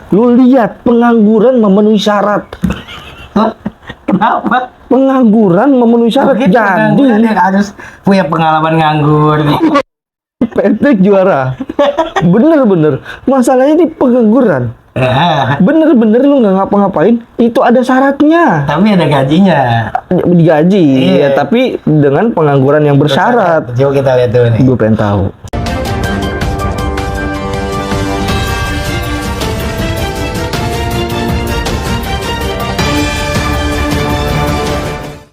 Lu lihat, pengangguran memenuhi syarat. Kenapa? Pengangguran memenuhi syarat. Mungkin pengangguran Jadi yang harus punya pengalaman nganggur nih. Patrick juara. Bener-bener. Masalahnya di pengangguran. Bener-bener lu nggak ngapa-ngapain, itu ada syaratnya. Tapi ada gajinya. Digaji, Iya. ya, tapi dengan pengangguran yang bersyarat. Coba kita lihat dulu nih. Gue pengen tahu.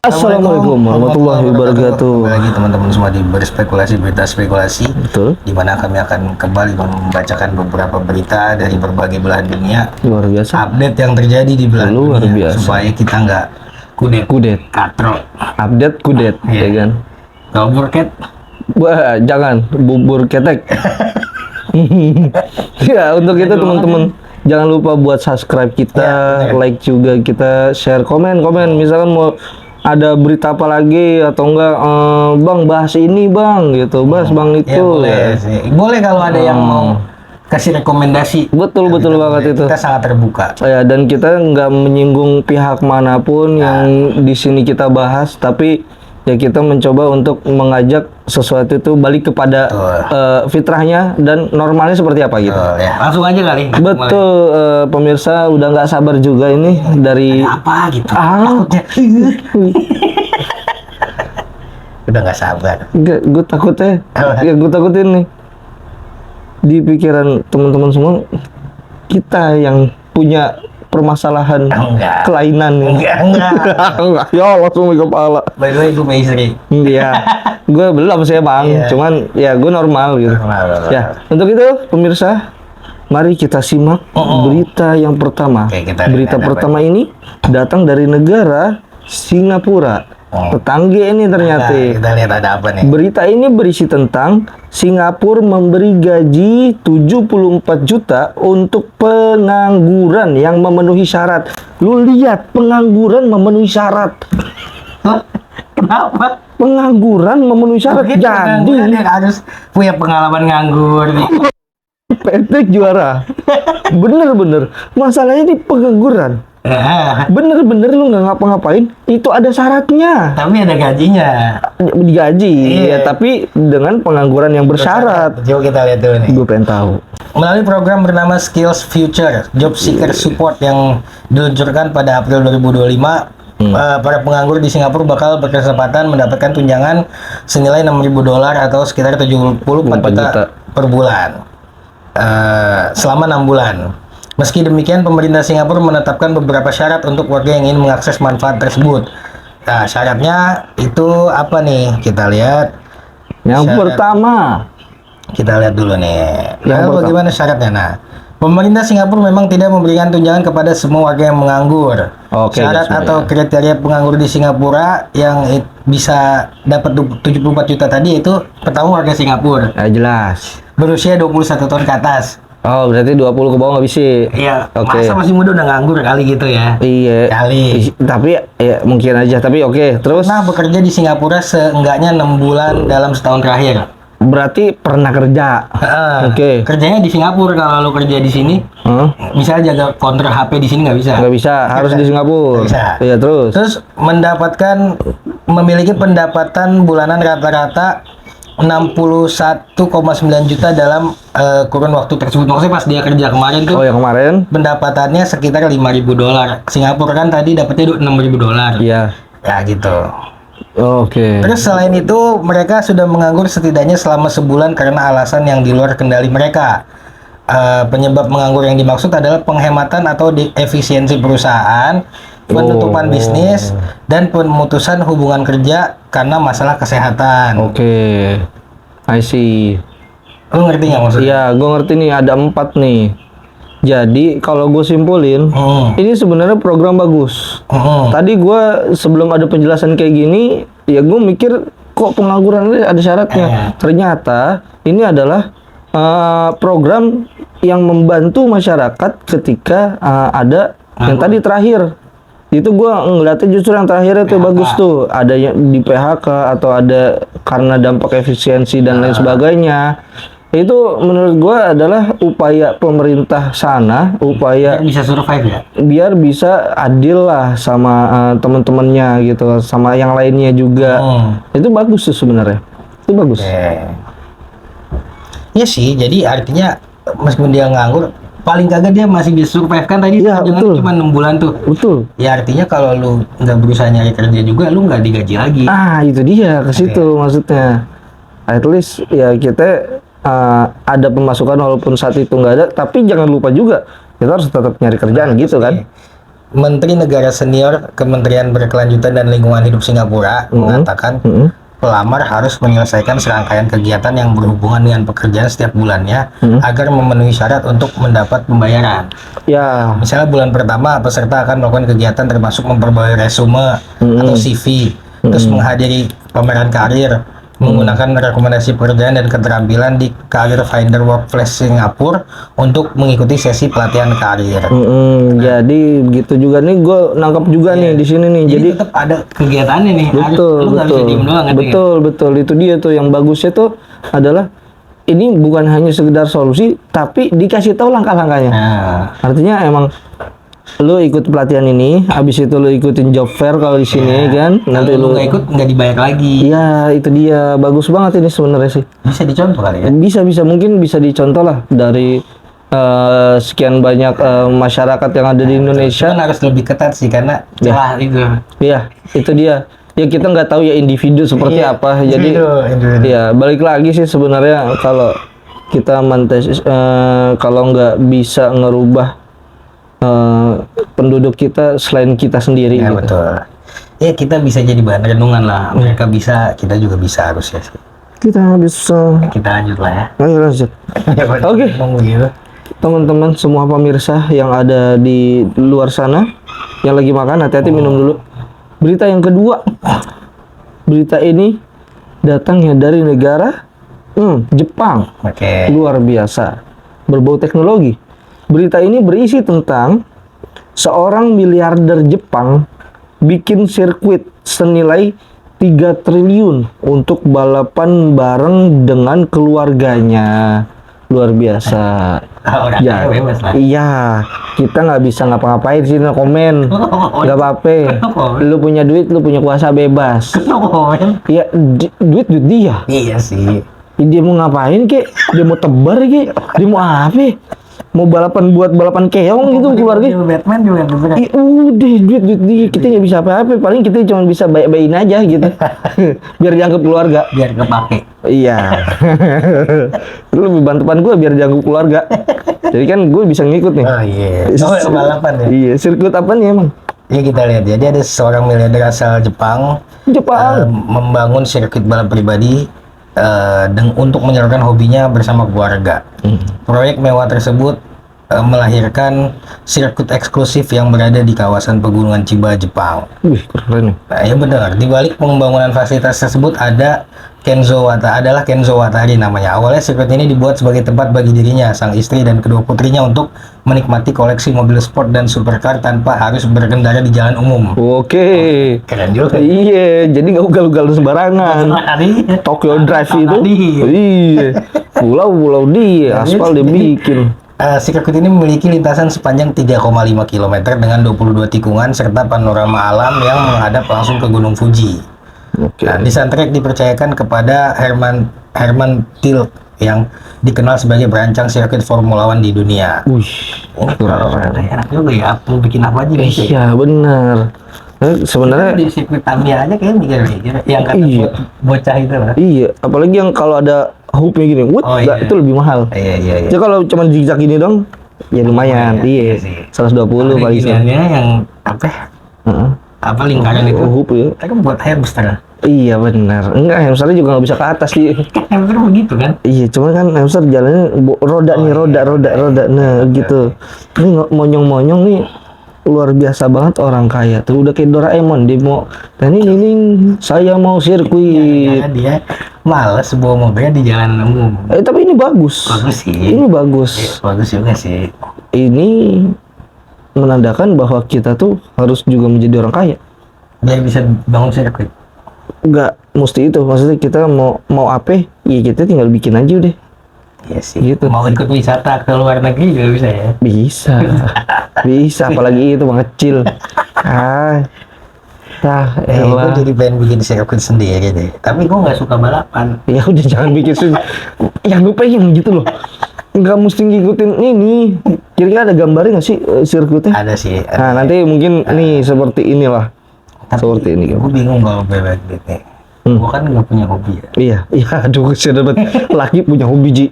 Assalamualaikum warahmatullahi wabarakatuh. Kembali lagi teman-teman semua di Berspekulasi, Berita Spekulasi. Betul. Di mana kami akan kembali membacakan beberapa berita dari berbagai belahan dunia. Luar biasa. Update yang terjadi di belahan Luar dunia biasa. supaya kita nggak Kudet. katro. Update kudet, Iya. ya kan? Kalau burket, Wah, jangan bubur ketek. Ya, untuk itu teman-teman jangan lupa buat subscribe kita, Ya, bener. like juga kita, share, komen. Misalkan mau ada berita apa lagi atau enggak, bang bahas ini bang, gitu, bahas bang ya itu. boleh Ya. sih. Boleh kalau ada yang mau kasih rekomendasi. Betul Kita banget boleh. itu. Kita sangat terbuka. Ya, dan kita nggak menyinggung pihak manapun yang di sini kita bahas, tapi ya kita mencoba untuk mengajak sesuatu itu balik kepada fitrahnya dan normalnya seperti apa gitu. Ya, langsung aja kali. Betul, pemirsa udah nggak sabar juga ini dari Mulai. Apa gitu? Ah. Takutnya. Udah nggak sabar. gue takutnya, Apa? ya gue takutin nih di pikiran teman-teman semua kita yang punya permasalahan Enggak. kelainan ini. Enggak, ya langsung ke kepala. By the way, gue punya istri. Iya, gue belum sih bang, Iya. cuman ya gue normal gitu. Normal. Ya, untuk itu pemirsa, mari kita simak berita yang pertama. Oke, kita lihat Berita apa pertama ini datang dari negara Singapura. Tetangga ini ternyata. Nah, kita lihat ada apa nih. Berita ini berisi tentang Singapura memberi gaji 74 juta untuk pengangguran yang memenuhi syarat. Lu lihat, pengangguran memenuhi syarat. Kenapa? Pengangguran memenuhi syarat. Mungkin pengangguran Jadi yang harus punya pengalaman nganggur nih. Patrick juara. Bener-bener. Masalahnya di pengangguran. Bener-bener lu nggak ngapa-ngapain, itu ada syaratnya. Tapi ada gajinya. Digaji, Iya. ya, tapi dengan pengangguran yang bersyarat. Coba kita lihat dulu nih. Gue pengen tahu. Melalui program bernama Skills Future Job Seeker Support yang diluncurkan pada April 2025, para penganggur di Singapura bakal berkesempatan mendapatkan tunjangan senilai $6.000 atau sekitar 74 juta per bulan selama 6 bulan. Meski demikian, pemerintah Singapura menetapkan beberapa syarat untuk warga yang ingin mengakses manfaat tersebut. Nah, syaratnya itu apa nih? Kita lihat. Yang Syarat. pertama, Kita lihat dulu nih. Yang Lalu bagaimana syaratnya? Nah, pemerintah Singapura memang tidak memberikan tunjangan kepada semua warga yang menganggur. Oke, Syarat semuanya. atau kriteria penganggur di Singapura yang bisa dapat 74 juta tadi itu pertama warga Singapura jelas. berusia 21 tahun ke atas. Oh, berarti 20 ke bawah nggak bisa. Iya, Oke. masa masih muda udah nganggur kali gitu ya. Iya. Kali. Tapi ya mungkin aja. Tapi oke. Terus Nah, bekerja di Singapura seenggaknya 6 bulan dalam setahun terakhir. berarti pernah kerja. Oke. Kerjanya di Singapura. Kalau lo kerja di sini, Hah? misalnya jaga counter HP di sini nggak bisa. Nggak bisa. Harus di Singapura. Nggak bisa. Iya, terus. Terus memiliki pendapatan bulanan rata-rata 61,9 juta dalam kurun waktu tersebut. Maksudnya pas dia kerja kemarin tuh Oh, yang kemarin? pendapatannya sekitar $5.000. Singapura kan tadi dapatnya $6.000. Iya. Ya gitu. Oke. Terus selain itu mereka sudah menganggur setidaknya selama sebulan karena alasan yang di luar kendali mereka. Penyebab menganggur yang dimaksud adalah penghematan atau efisiensi perusahaan, penutupan bisnis, dan pemutusan hubungan kerja karena masalah kesehatan. Oke. I see. Lu ngerti nggak maksudnya? Iya, gue ngerti nih, ada 4 nih. Jadi kalau gue simpulin, ini sebenarnya program bagus. Tadi gue sebelum ada penjelasan kayak gini, ya gue mikir kok pengangguran ini ada syaratnya. Ternyata ini adalah program yang membantu masyarakat ketika ada yang tadi terakhir. Itu gue ngeliatnya justru yang terakhir itu bagus tuh. Ada yang di PHK atau ada karena dampak efisiensi dan lain sebagainya. Itu menurut gua adalah upaya pemerintah sana, upaya Biar bisa survive ya. biar bisa adil lah sama teman-temannya gitu, sama yang lainnya juga. Itu bagus tuh sebenarnya. Itu bagus. Iya sih, jadi artinya meskipun dia nganggur, paling kagak dia masih bisa survive kan tadi. Iya, jangan betul. cuma 6 bulan tuh. Betul. Ya artinya kalau lu nggak berusaha nyari kerja juga, lu nggak digaji lagi. Itu dia ke situ maksudnya. At least ya kita ada pemasukan walaupun saat itu nggak ada, tapi jangan lupa juga kita harus tetap nyari kerjaan gitu kan. Menteri Negara Senior Kementerian Berkelanjutan dan Lingkungan Hidup Singapura mengatakan pelamar harus menyelesaikan serangkaian kegiatan yang berhubungan dengan pekerjaan setiap bulannya agar memenuhi syarat untuk mendapat pembayaran. Ya. Misalnya bulan pertama peserta akan melakukan kegiatan termasuk memperbarui resume atau CV, terus menghadiri pameran karir, menggunakan rekomendasi pekerjaan dan keterampilan di Career Finder Workplace Singapura untuk mengikuti sesi pelatihan karir. Jadi gitu juga nih, gue nangkap juga nih di sini nih. Jadi tetap ada kegiatannya nih. Betul, lu nggak bisa diem doang, betul. Itu dia tuh yang bagusnya tuh adalah ini bukan hanya sekedar solusi, tapi dikasih tahu langkah-langkahnya. Artinya emang lu ikut pelatihan ini, habis itu lu ikutin job fair kalau di sini kan, nanti lu lu nggak ikut nggak dibayar lagi. Iya, itu dia, bagus banget ini sebenarnya sih. Bisa dicontoh kali ya? Bisa mungkin bisa dicontoh lah dari sekian banyak masyarakat yang ada di Indonesia. Kan harus lebih ketat sih karena celah itu. Iya, itu dia. Ya kita nggak tahu ya individu seperti apa. Jadi ya balik lagi sih sebenarnya kalau kita kalau nggak bisa ngerubah penduduk kita selain kita sendiri. Ya gitu. betul. Ya kita bisa jadi bahan renungan lah. Mereka bisa, kita juga bisa harusnya sih. Kita bisa. Kita lanjut lah ya. Ayo lanjut. Oke. Teman-teman semua pemirsa yang ada di luar sana yang lagi makan, hati-hati minum dulu. Berita yang kedua. Berita ini datangnya dari negara Jepang. Luar biasa. Berbau teknologi. Berita ini berisi tentang seorang miliarder Jepang bikin sirkuit senilai 3 triliun untuk balapan bareng dengan keluarganya. Luar biasa. Ya, iya, kita nggak bisa ngapa-ngapain sih, komen. Nggak apa-apa. Lu punya duit, lu punya kuasa bebas. Ya, duit dia. Iya sih. Dia mau ngapain kek? Dia mau tebar kek? Dia mau apa? Mau buat balapan keong gitu keluarga. Batman juga udah duit kita nggak bisa apa-apa, paling kita cuma bisa baik-baikin aja gitu. Biar dianggap keluarga, biar kepake. Iya. Lu lebih bantuan gue biar dianggap keluarga, jadi kan gue bisa ngikut nih. Balapan ya. Iya, sirkuit apa nih emang? Ya kita lihat ya, dia ada seorang miliarder asal Jepang membangun sirkuit balap pribadi untuk menyalurkan hobinya bersama keluarga. Proyek mewah tersebut melahirkan sirkuit eksklusif yang berada di kawasan pegunungan Chiba, Jepang. Wih, keren nih. Nah, ya benar. Di balik pembangunan fasilitas tersebut Kenzo Watari namanya. Awalnya sirkuit ini dibuat sebagai tempat bagi dirinya, sang istri, dan kedua putrinya untuk menikmati koleksi mobil sport dan supercar tanpa harus berkendara di jalan umum. Oke. Keren juga. Iya, jadi nggak ugal-ugal sembarangan. Tokyo Drive itu. Iya. Pulau dia, aspal dia bikin. Sirkuit ini memiliki lintasan sepanjang 3,5 km dengan 22 tikungan serta panorama alam yang menghadap langsung ke Gunung Fuji. Nah, desain trek dipercayakan kepada Herman Tilke yang dikenal sebagai perancang sirkuit Formula One di dunia. Ini enak juga ya, mau bikin apa aja bisa. Iya, benar. Sebenarnya di sirkuit Tamiya aja kayaknya mikir yang kata bocah itu lah. Iya, apalagi yang kalau ada hoopnya gini, itu lebih mahal. Iya. Jadi kalau cuma zigzag gini dong, ya lumayan. Iya. 120 paling sih. Yang apa lingkaran itu? Hoop ya. Kan buat hamster. Iya benar. Enggak, hamsternya juga nggak bisa ke atas sih. Hamster begitu kan? Iya, cuma kan hamster jalannya roda. Nah, gitu. Ini monyong-monyong nih luar biasa banget orang kaya. Tuh udah kayak Doraemon, dia mau ini saya mau sirkuit. Dia malas bawa mobilnya di jalan umum. Tapi ini bagus. Bagus sih. Ini bagus. Bagus juga sih. Ini menandakan bahwa kita tuh harus juga menjadi orang kaya. Biar bisa bangun sirkuit. Enggak mesti itu, maksudnya kita mau apa ya kita tinggal bikin aja udah. Iya sih. Gitu. Mau ikut wisata ke luar negeri juga bisa ya? Bisa. Bisa, apalagi itu mah kecil. Gue Elah. jadi pengen bikin sirkuit sendiri deh. Tapi gue nggak suka balapan. Ya udah jangan bikin yang gue pengen gitu loh. Nggak mesti ngikutin ini. Kira-kira ada gambarnya nggak sih sirkuitnya? Ada sih. Nah, nanti mungkin nih seperti inilah. Tapi Seperti ini. gue bingung kalau bebek nih. Gue kan nggak punya hobi ya. Iya, aduh, saya dapat laki punya hobi, Ji.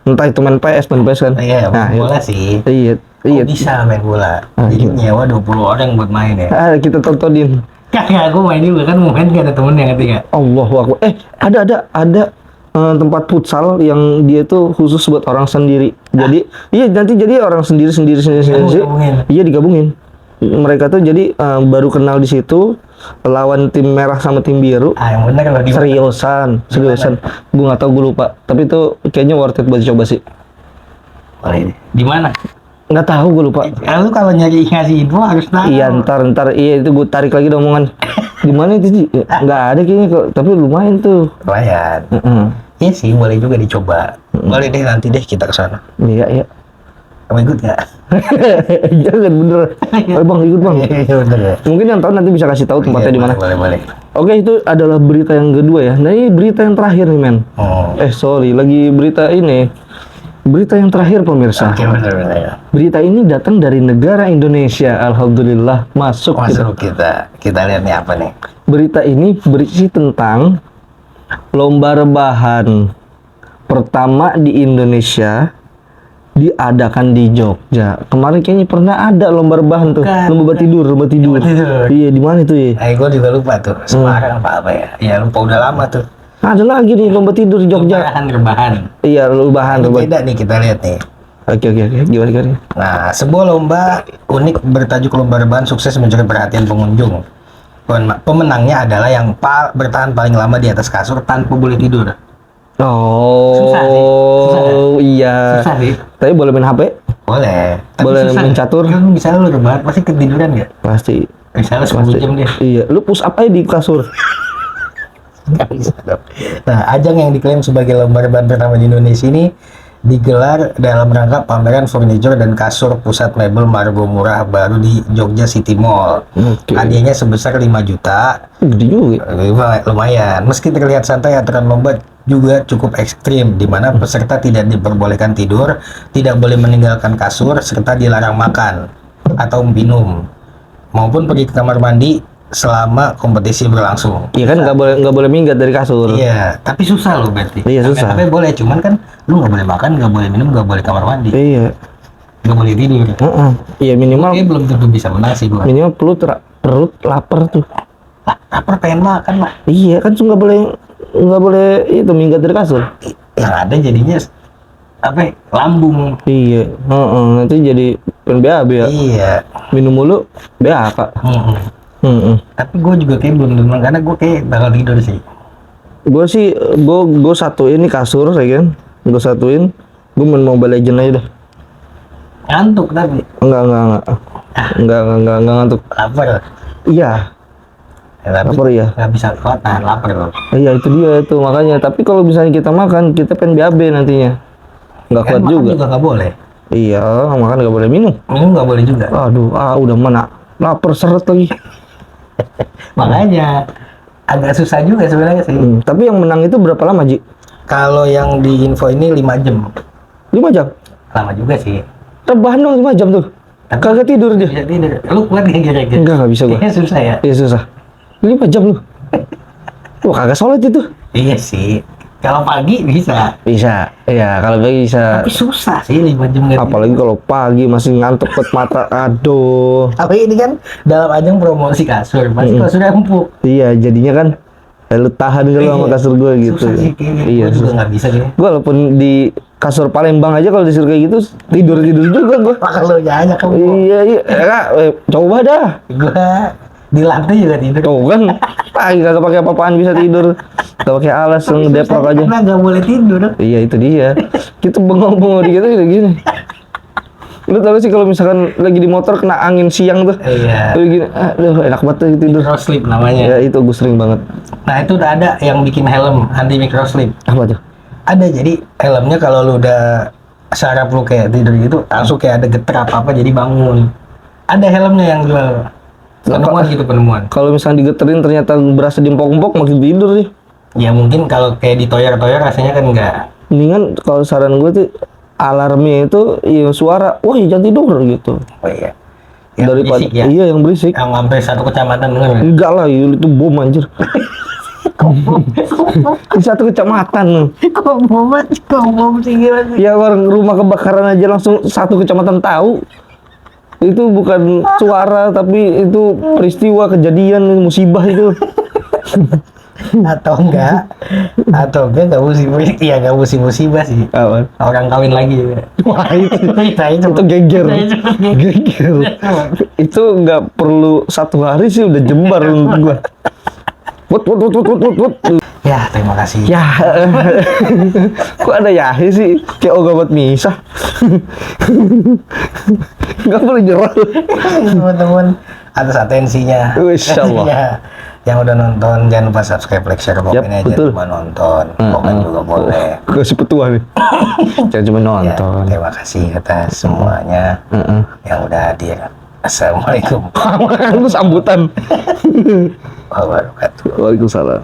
Entah itu main PS kan. Iya, main bola sih. Iya. Oh, bisa main bola. Jadi nyewa 20 orang buat main ya. Kita tontonin. Kagak, gue main juga kan, mau main gak ada temen yang ketiga. Allahu Akbar. Ada tempat futsal yang dia tuh khusus buat orang sendiri. Jadi, iya nanti jadi orang sendiri. Digabungin. Iya digabungin. Mereka tuh jadi baru kenal di situ, lawan tim merah sama tim biru. Yang bener kalau di Seriusan. Gue nggak tahu, gue lupa. Tapi itu kayaknya worth it buat coba sih. Di mana? Nggak tahu, gue lupa. Lalu kalau nyari ngasih info harus tahu. Iya, ntar iya itu gue tarik lagi dong omongan. Di mana itu sih? Nggak ada kayaknya kok, tapi lumayan tuh. Lumayan. Iya sih, boleh juga dicoba. Boleh deh, nanti deh kita ke sana. Iya. Kamu ikut nggak? Jangan bener. Bang ikut bang. Iya bener ya. Mungkin yang tahu nanti bisa kasih tahu tempatnya di mana. Boleh. Oke, itu adalah berita yang kedua ya. Nah ini berita yang terakhir nih men. Sorry, lagi berita ini. Berita yang terakhir pemirsa. Oke, bener ya. Berita ini datang dari negara Indonesia. Alhamdulillah masuk kita lihat nih apa nih. Berita ini berisi tentang lomba rebahan pertama di Indonesia diadakan di Jogja. Kemarin kayaknya pernah ada lomba rebahan tuh. Lomba tidur. Iya, di mana itu ya? Gue juga lupa tuh. Semarang apa ya? Ya lupa, udah lama tuh. Ada lagi nih lomba tidur di Jogja. Rebahan. Iya, rebahan. Beda nih, kita lihat nih. Oke. Gimana? Nah, sebuah lomba unik bertajuk lomba rebahan sukses mencuri perhatian pengunjung. Pemenangnya adalah yang bertahan paling lama di atas kasur tanpa boleh tidur. Susah sih. Iya. Susah sih. Tapi boleh main HP? Boleh. Tapi boleh susah. main catur? Kan misalnya lu rebahan pasti ketiduran nggak? Pasti. Misalnya 10 jam deh. Iya. Lu push up aja di kasur. Nggak bisa dong. Nah, ajang yang diklaim sebagai lomba rebahan pertama di Indonesia ini digelar dalam rangka pameran furniture dan kasur pusat mebel Margo Murah baru di Jogja City Mall. Hadiahnya sebesar 5 juta. Gede juga. Lumayan. Meski terlihat santai, aturan lomba juga cukup ekstrim, di mana peserta tidak diperbolehkan tidur, tidak boleh meninggalkan kasur, serta dilarang makan atau minum, maupun pergi ke kamar mandi selama kompetisi berlangsung. Iya kan nggak boleh minggat dari kasur. Iya, tapi susah loh berarti. Iya susah. Tapi boleh, cuman kan lu nggak boleh makan, nggak boleh minum, nggak boleh kamar mandi. Iya. Nggak boleh tidur. Iya minimal. Oke, belum tentu bisa menang sih gua. Minimal perut lapar tuh. Lapar pengen makan lah. Iya kan nggak boleh itu minggat dari kasur. Yang ada jadinya apa? Lambung. Iya. Nanti jadi BAB ya. Iya. Minum mulu BAK. Tapi gue juga kayak belum tenang karena gue kayak bakal tidur sih. Gue satuin nih kasur ya kan. Gue satuin. Gue main Mobile Legend aja dah. Ngantuk tapi. Enggak ngantuk. Lapar. Iya. Lapar ya. Gak bisa kuat nahan lapar loh. Iya itu dia itu makanya. Tapi kalau misalnya kita makan, kita pengen BAB nantinya. Nggak kuat makan juga. Nggak boleh. Iya, makan nggak boleh minum. Minum nggak boleh juga. Aduh, udah mana lapar seret lagi. Makanya agak susah juga sebenarnya sih. Tapi yang menang itu berapa lama, Ji? Kalau yang di info ini 5 jam. 5 jam? Lama juga sih. Rebahan dong 5 jam tuh. Kagak tidur dia. Bisa tidur. Lu kuat nggak kira-kira? Enggak bisa gua. Kayaknya susah ya. Iya susah. 5 jam lu. Wah kagak solid itu. Iya sih. Kalau pagi bisa. Bisa. Iya, kalau pagi bisa. Tapi susah sih 5 jam nggak tidur. Apalagi kalau pagi masih ngantuk pet mata. Aduh. Tapi ini kan dalam ajang promosi kasur, pasti kasurnya empuk. Iya, jadinya kan lu tahan dulu sama kasur gue gitu. Susah sih kayaknya. Iya, Gue juga nggak bisa gitu. Gue walaupun di kasur Palembang aja kalau disuruh kayak gitu tidur juga gue. Kalau nyanyi kamu. Iya. Coba dah. Gue di lantai juga tidur. Tuh kan, pagi kagak pakai apa-apaan bisa tidur. Gak pakai alas, ngedeprok aja. Karena nggak boleh tidur. Iya itu dia. Kita bengong-bengong dikit aja gini. Lu tau sih kalau misalkan lagi di motor kena angin siang tuh. Iya. Lu gini, aduh enak banget tidur. Microslip namanya. Ya itu gue sering banget. Nah itu udah ada yang bikin helm anti microslip. Apa tuh? Ada, jadi helmnya kalau lu udah saraf lu kayak tidur gitu langsung kayak ada getar apa jadi bangun. Ada helmnya yang jual. Penemuan gitu, penemuan. Kalau misalnya digeterin ternyata berasa diempok-empok makin tidur sih. Ya mungkin kalau kayak ditoyor-toyor rasanya kan enggak. Mendingan kalau saran gue tuh alarmnya itu ya suara, wah jangan tidur gitu. Oh iya. Yang Daripada berisik ya? iya yang berisik. Yang sampai satu kecamatan denger nggak? Enggak lah, itu bom anjir. Di satu kecamatan loh. Kok bom sih gila sih. Ya orang rumah kebakaran aja langsung satu kecamatan tahu. Itu bukan suara tapi itu peristiwa kejadian musibah itu. Atau enggak nggak musibah. Iya nggak musibah sih. Apa? Orang kawin lagi. Wah itu itu geger. Geger. Itu nggak perlu 1 hari sih udah jembar menurut gua. Wut. Ya terima kasih. Ya, kok ada yahe sih? Kayak ogah buat misah. Gak boleh nyerah. Teman-teman atas atensinya. Insya Allah. Ya, yang udah nonton jangan lupa subscribe, like, share, komen aja. betul. Cuma nonton, komen juga boleh. Kasih petua nih. Jangan cuma Ya, nonton. terima kasih atas semuanya yang udah hadir. Assalamualaikum Lu sambutan. warahmatullahi wabarakatuh. Waalaikumsalam.